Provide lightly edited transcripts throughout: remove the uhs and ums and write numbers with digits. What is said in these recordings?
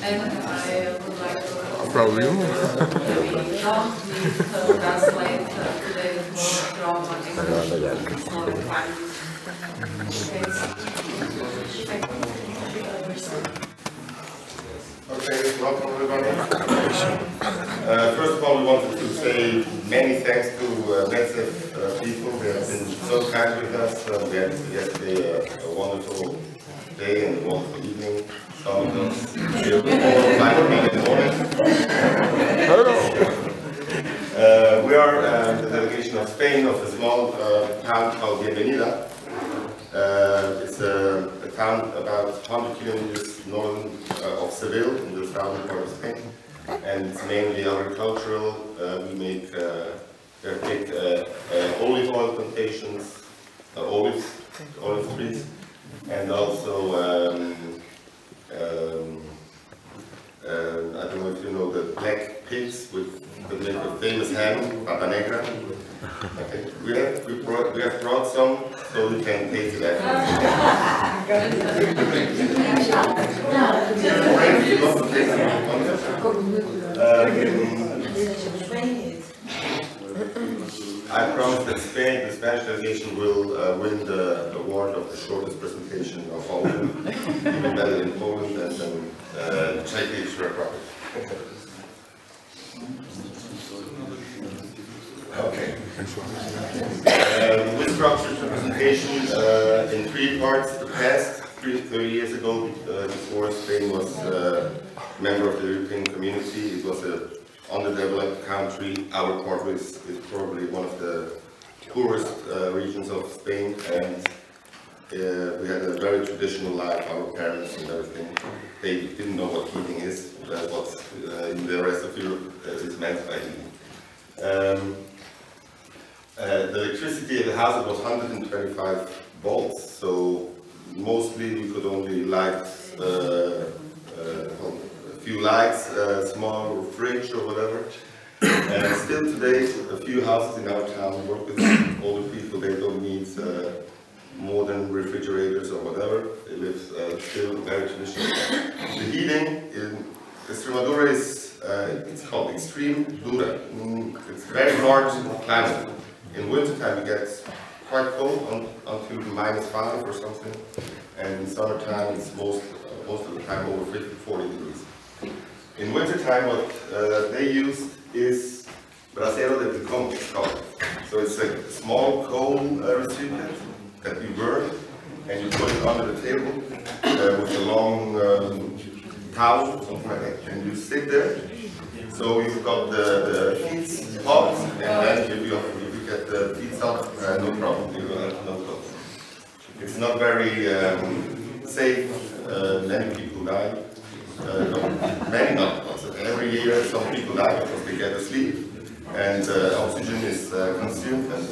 And I would like to Probably. maybe translate today's work from English to Okay, welcome everybody. First of all, we wanted to say many thanks to Medzev people. They have been so kind with us. We had yesterday a wonderful day and a wonderful evening. Some of us till 4 or 5 in the morning. We are the delegation of Spain, of a small town called Bienvenida. It's a town about 100 kilometers north of Seville, in the southern part of Spain, and it's mainly agricultural. We make olive oil plantations, olive trees, and also I don't know if you know the black pigs with the famous ham, pata negra. Okay. We have brought some, so we can taste it I promise that Spain, the Spanish delegation, will win the award of the shortest presentation of all, even better in Poland and then Czech Republic. Okay. We structured the presentation in 3 parts. The past 30 years ago, before Spain was a member of the European community, it was an underdeveloped country. Our part is probably one of the poorest regions of Spain, and we had a very traditional life. Our parents and everything, they didn't know what heating is, what in the rest of Europe is meant by heating. The electricity at the house was 125 volts, so mostly we could only light a few lights, a small fridge or whatever. And still today, a few houses in our town work with older people. They don't need modern refrigerators or whatever. They live still very traditional. The heating in Extremadura is it's called extreme dura. It's very hard climate. In wintertime it gets quite cold until -5 or something, and in summertime it's most of the time over 40 degrees. In wintertime what they use is brasero de picón, it's called. So it's a small coal recipient that you burn, and you put it under the table with a long towel, something like that, and you sit there. So you've got the feet hot, and then you get the feet hot, no problem, you will have no problem. It's not very safe, many people die. Many not, every year some people die because they get asleep, and oxygen is consumed, and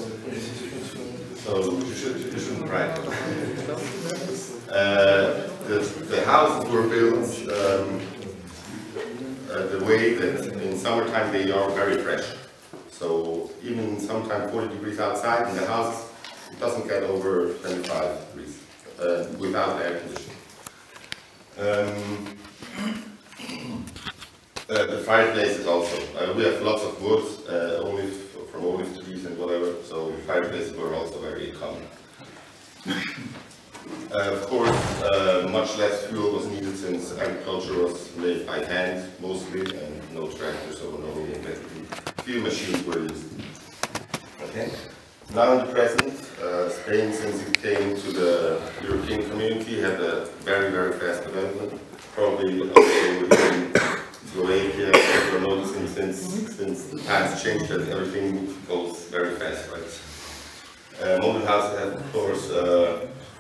so you shouldn't cry. The houses were built the way that in summertime they are very fresh. So even sometimes 40 degrees outside in the houses, it doesn't get over 25 degrees without air conditioning. The fireplaces also. We have lots of wood, from olive trees and whatever, so fireplaces were also very common. Of course, much less fuel was needed since agriculture was made by hand mostly, and no tractors or no electricity. Few machines were used. Okay. Now in the present, Spain, since it came to the European community, had a very, very fast development. Probably also within Slovakia, we're noticing since the times changed that everything goes very fast, right? Modern houses have, of course,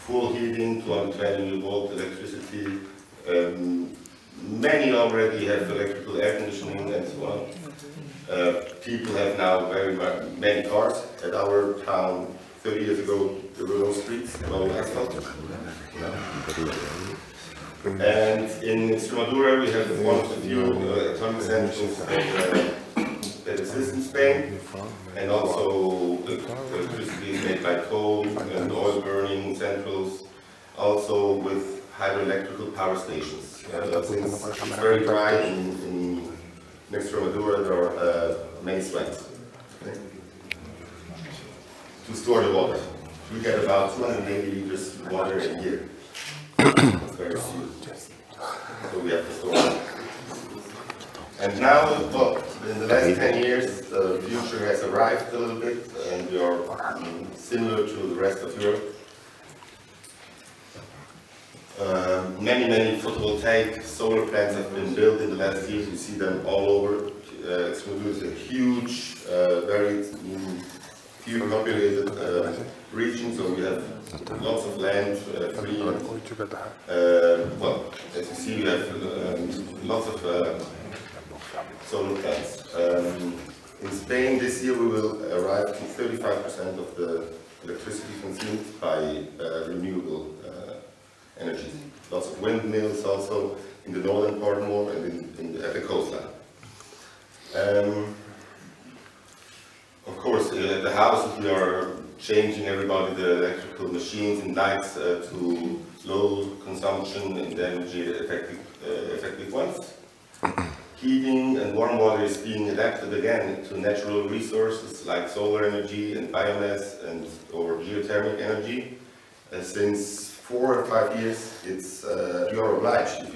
full heating, 220 volt electricity. Many already have electrical air conditioning and so on. People have now very many cars. At our town 30 years ago there were no streets, no asphalt. And in Extremadura we have one of the few atomic centrals that exist in Spain, and also the electricity is made by coal and oil burning centrals, also with hydroelectrical power stations. Since it's very dry in Extremadura, there are many swamps. Okay? To store the water. We get about 280 liters water a year. That's very few. So we have to store it. And now, well, in the last 10 years, the future has arrived a little bit, and we are similar to the rest of Europe. Many photovoltaic solar plants have been built in the last years. You see them all over. Extremadura is a huge, very few populated region, so we have lots of land, free. Well, as you see, we have lots of solar plants. In Spain this year we will arrive to 35% of the electricity consumed by renewable energy. Lots of windmills also in the northern part more and at the coastline. Of course, at the houses we are changing everybody the electrical machines and lights to low consumption and energy effective ones. Heating and warm water is being adapted again to natural resources like solar energy and biomass and or geothermal energy. Since 4 or 5 years, it's you are obliged if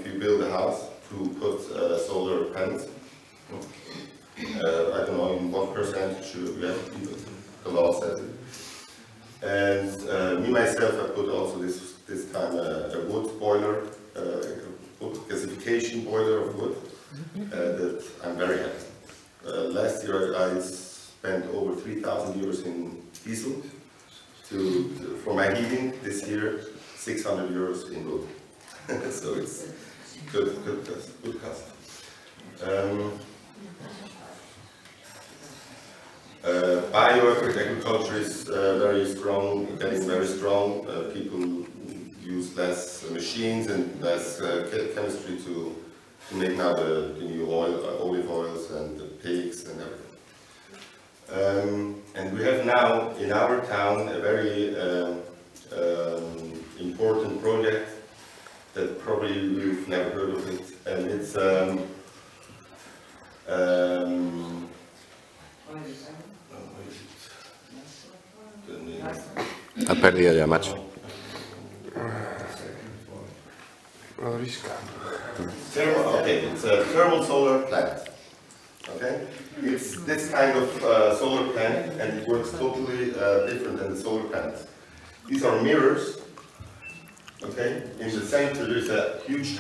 you build a house to put solar panels. I don't know in what percentage you have to do it. The law says it. And me myself, I put also this time a wood boiler, wood gasification boiler of wood. That I'm very happy. Last year I spent over 3,000 euros in diesel for my heating. This year 600 euros in wood. So it's good cost. Bioagriculture is very strong, getting very strong. People use less machines and less chemistry to make now the new olive oils and the pigs and everything. And we have now in our town a very important project that probably you've never heard of it, and it's Ha perdido ya, macho. Okay, it's a thermal solar plant. Okay, it's this kind of solar plant, and it works totally different than the solar panels. These are mirrors. Okay, in the center there's a huge